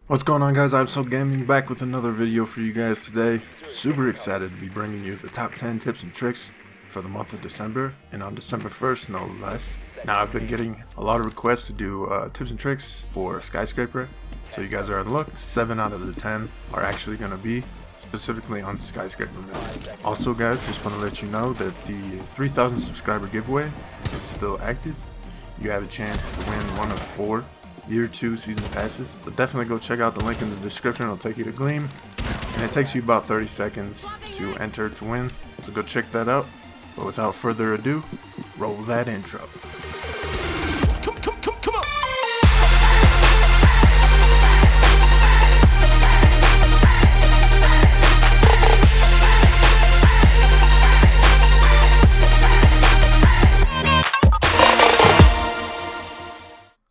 What's going on, guys? I'm So Gaming, back with another video for you guys today. Super excited to be bringing you the top 10 tips and tricks for the month of December, and on December 1st no less. Now, I've been getting a lot of requests to do tips and tricks for Skyscraper, so you guys are in luck. 7 out of the 10 are actually going to be specifically on Skyscraper mode. Also, guys, just want to let you know that the 3,000 subscriber giveaway is still active. You have a chance to win one of 4 Year 2 season passes, but definitely go check out the link in the description. It'll take you to Gleam, and it takes you about 30 seconds to enter to win, so go check that out. But without further ado, roll that intro. Come on.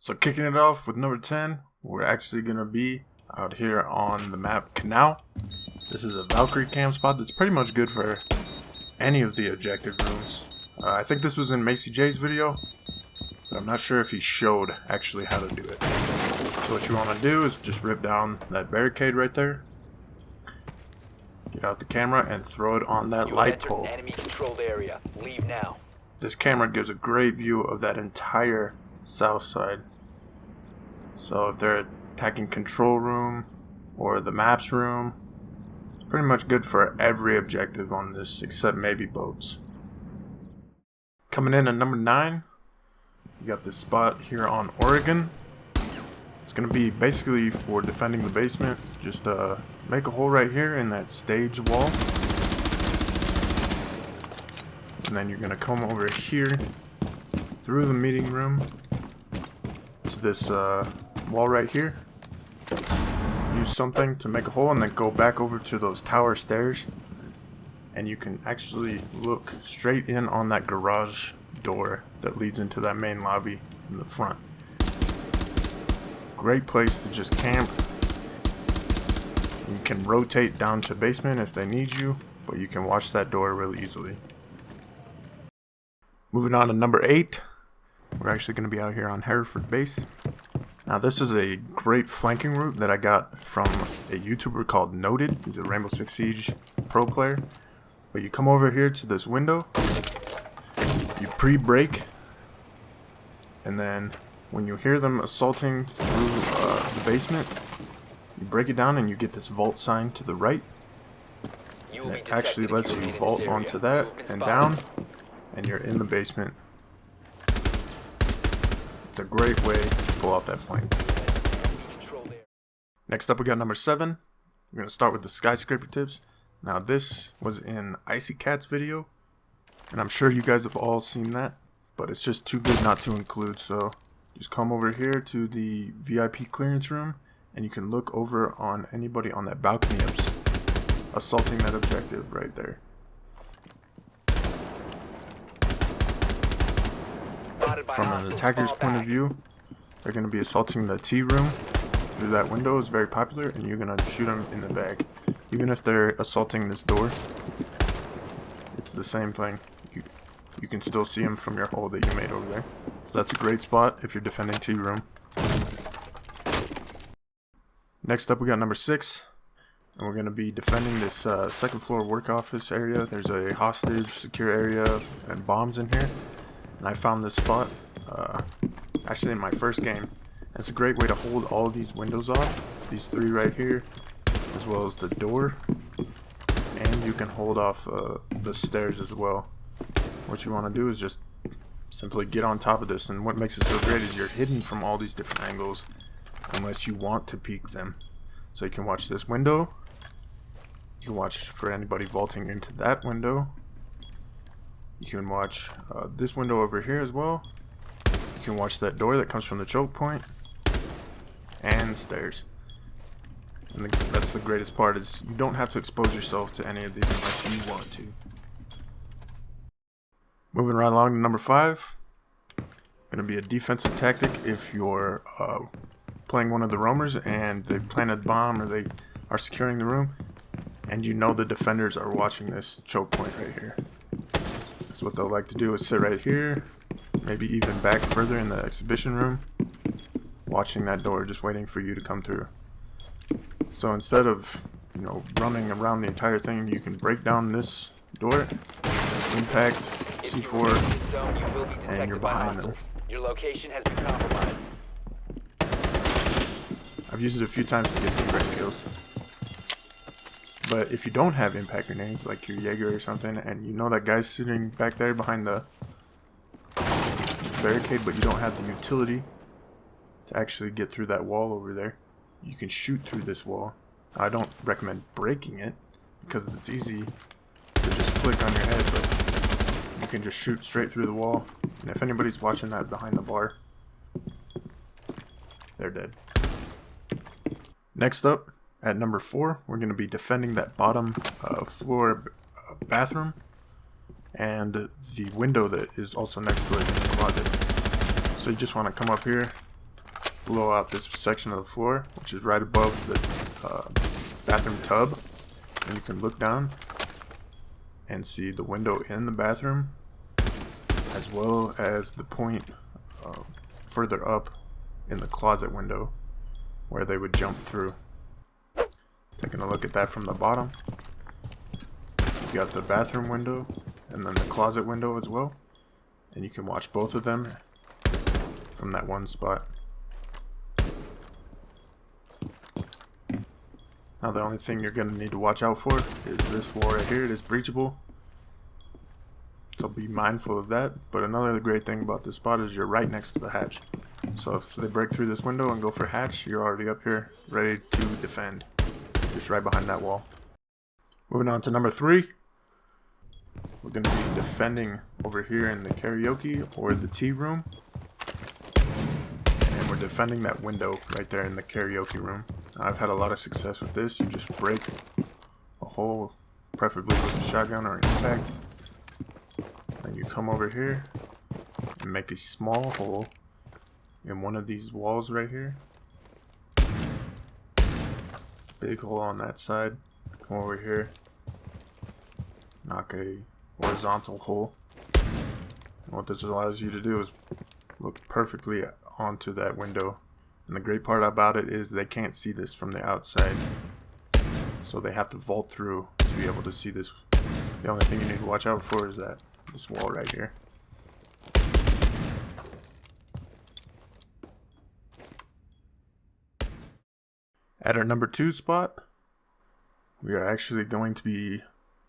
So kicking it off with number 10, we're actually going to be out here on the map Kanal. This is a Valkyrie cam spot that's pretty much good for any of the objective rooms. I think this was in Macy J's video, but I'm not sure if he showed actually how to do it. So what you want to do is just rip down that barricade right there, get out the camera, and throw it on that light pole. Enemy controlled area. Leave now. This camera gives a great view of that entire south side. So if they're attacking control room or the maps room, it's pretty much good for every objective on this except maybe boats. Coming in at number 9, you got this spot here on Oregon. It's going to be basically for defending the basement. Just make a hole right here in that stage wall, and then you're going to come over here through the meeting room to this wall right here. Use something to make a hole and then go back over to those tower stairs, and you can actually look straight in on that garage door that leads into that main lobby in the front. Great place to just camp. You can rotate down to basement if they need you, but you can watch that door really easily. Moving on to number 8, we're actually going to be out here on Hereford base. Now, this is a great flanking route that I got from a YouTuber called Noted. He's a Rainbow Six Siege pro player. But you come over here to this window, you pre-break, and then when you hear them assaulting through the basement, you break it down and you get this vault sign to the right. And it actually lets you vault onto that and down, and you're in the basement. It's a great way to pull off that flank. Next up, we got number 7. We're going to start with the Skyscraper tips. Now, this was in Icy Cat's video, and I'm sure you guys have all seen that, but it's just too good not to include. So just come over here to the VIP clearance room, and you can look over on anybody on that balcony assaulting that objective right there. From an attacker's point of view, they're going to be assaulting the T room through that window. Is very popular, and you're going to shoot them in the back. Even if they're assaulting this door, it's the same thing. You can still see them from your hole that you made over there. So that's a great spot if you're defending T room. Next up, we got number 6, and we're going to be defending this second floor work office area. There's a hostage secure area and bombs in here. And I found this spot actually in my first game. It's a great way to hold all these windows off, these 3 right here, as well as the door, and you can hold off the stairs as well. What you want to do is just simply get on top of this, and what makes it so great is you're hidden from all these different angles unless you want to peek them. So you can watch this window, you can watch for anybody vaulting into that window. You can watch this window over here as well. You can watch that door that comes from the choke point, and stairs. And that's the greatest part, is you don't have to expose yourself to any of these unless you want to. Moving right along to number 5. Going to be a defensive tactic if you're playing one of the roamers and they planted a bomb or they are securing the room, and you know the defenders are watching this choke point right here. So what they'll like to do is sit right here, maybe even back further in the exhibition room, watching that door, just waiting for you to come through. So instead of, you know, running around the entire thing, you can break down this door, impact, C4, and you're behind them. Your location has been compromised. I've used it a few times to get some great kills. But if you don't have impact grenades, like your Jaeger or something, and you know that guy's sitting back there behind the barricade, but you don't have the utility to actually get through that wall over there, you can shoot through this wall. I don't recommend breaking it, because it's easy to just flick on your head, but you can just shoot straight through the wall. And if anybody's watching that behind the bar, they're dead. Next up, at number 4, we're going to be defending that bottom floor bathroom and the window that is also next to it in the closet. So you just want to come up here, blow out this section of the floor, which is right above the bathroom tub, and you can look down and see the window in the bathroom, as well as the point further up in the closet window where they would jump through. Taking a look at that from the bottom, you got the bathroom window and then the closet window as well, and you can watch both of them from that one spot. Now the only thing you're going to need to watch out for is this wall right here. It is breachable, so be mindful of that. But another great thing about this spot is you're right next to the hatch. So if they break through this window and go for hatch, you're already up here ready to defend. Just right behind that wall. Moving on to number 3. We're going to be defending over here in the karaoke or the tea room. And we're defending that window right there in the karaoke room. I've had a lot of success with this. You just break a hole, preferably with a shotgun or an impact. Then you come over here and make a small hole in one of these walls right here. Big hole on that side. Come over here. Knock a horizontal hole. And what this allows you to do is look perfectly onto that window. And the great part about it is they can't see this from the outside. So they have to vault through to be able to see this. The only thing you need to watch out for is this wall right here. At our number 2 spot, we are actually going to be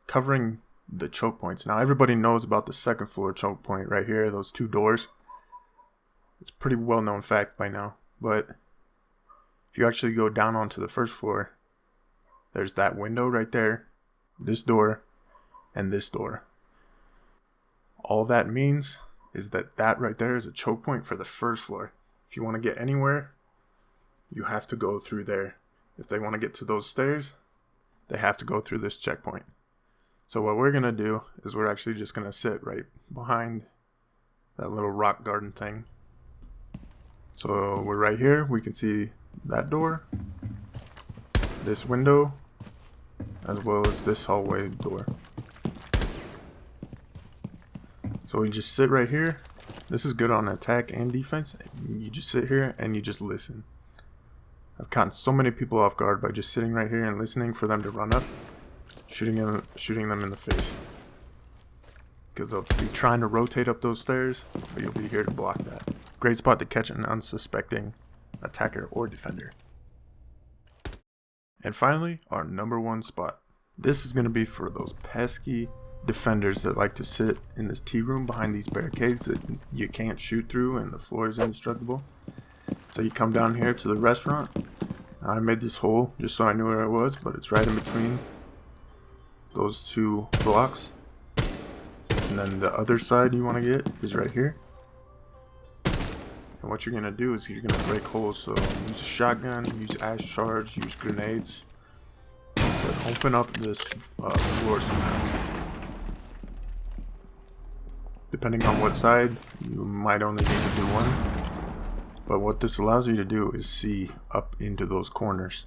covering the choke points. Now everybody knows about the second floor choke point right here, those 2 doors. It's a pretty well known fact by now, but if you actually go down onto the first floor, there's that window right there, this door, and this door. All that means is that right there is a choke point for the first floor. If you want to get anywhere, you have to go through there. If they want to get to those stairs, they have to go through this checkpoint. So what we're going to do is we're actually just going to sit right behind that little rock garden thing. So we're right here. We can see that door, this window, as well as this hallway door. So we just sit right here. This is good on attack and defense. You just sit here and you just listen. I've caught so many people off guard by just sitting right here and listening for them to run up, shooting them in the face. Because they'll be trying to rotate up those stairs, but you'll be here to block that. Great spot to catch an unsuspecting attacker or defender. And finally, our number 1 spot. This is going to be for those pesky defenders that like to sit in this tea room behind these barricades that you can't shoot through and the floor is indestructible. So you come down here to the restaurant. I made this hole just so I knew where it was, but it's right in between those 2 blocks. And then the other side you want to get is right here. And what you're going to do is you're going to break holes. So use a shotgun, use ash charge, use grenades. But open up this floor somehow. Depending on what side, you might only need to do one. But what this allows you to do is see up into those corners.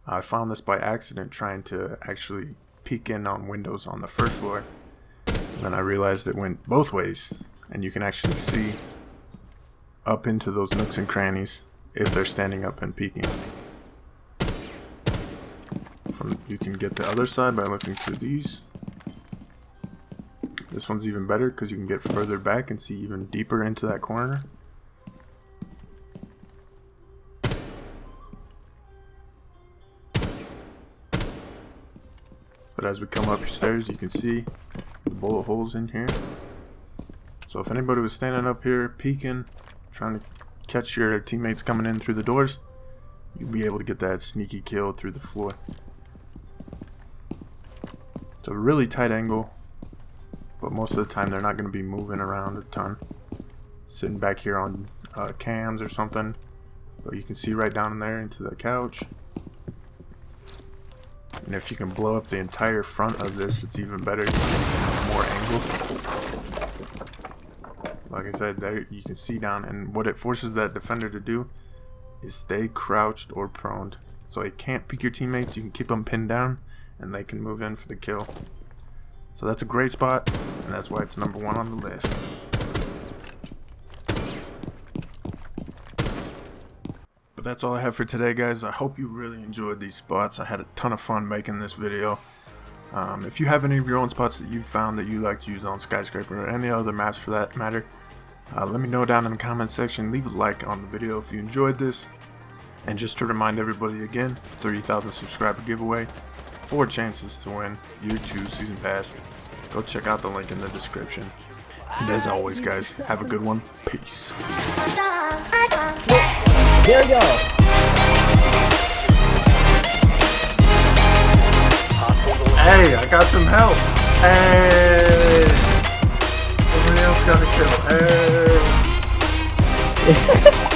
I found this by accident trying to actually peek in on windows on the first floor. And then I realized it went both ways. And you can actually see up into those nooks and crannies if they're standing up and peeking. You can get the other side by looking through these. This one's even better because you can get further back and see even deeper into that corner. But as we come up your stairs, you can see the bullet holes in here. So if anybody was standing up here peeking, trying to catch your teammates coming in through the doors, you'll be able to get that sneaky kill through the floor. It's a really tight angle, but most of the time they're not going to be moving around a ton. Sitting back here on cams or something, but you can see right down in there into the couch. And if you can blow up the entire front of this, it's even better. You can have more angles. Like I said, there you can see down, and what it forces that defender to do is stay crouched or proned. So it can't peek your teammates, you can keep them pinned down, and they can move in for the kill. So that's a great spot, and that's why it's number 1 on the list. But that's all I have for today, guys. I hope you really enjoyed these spots. I had a ton of fun making this video. If you have any of your own spots that you've found that you like to use on Skyscraper or any other maps for that matter, let me know down in the comment section. Leave a like on the video if you enjoyed this. And just to remind everybody again, 30,000 subscriber giveaway, 4 chances to win Year 2 Season Pass. Go check out the link in the description. And as always, guys, have a good one. Peace. There you go. Hey, I got some help. Hey. Somebody else got a kill. Hey.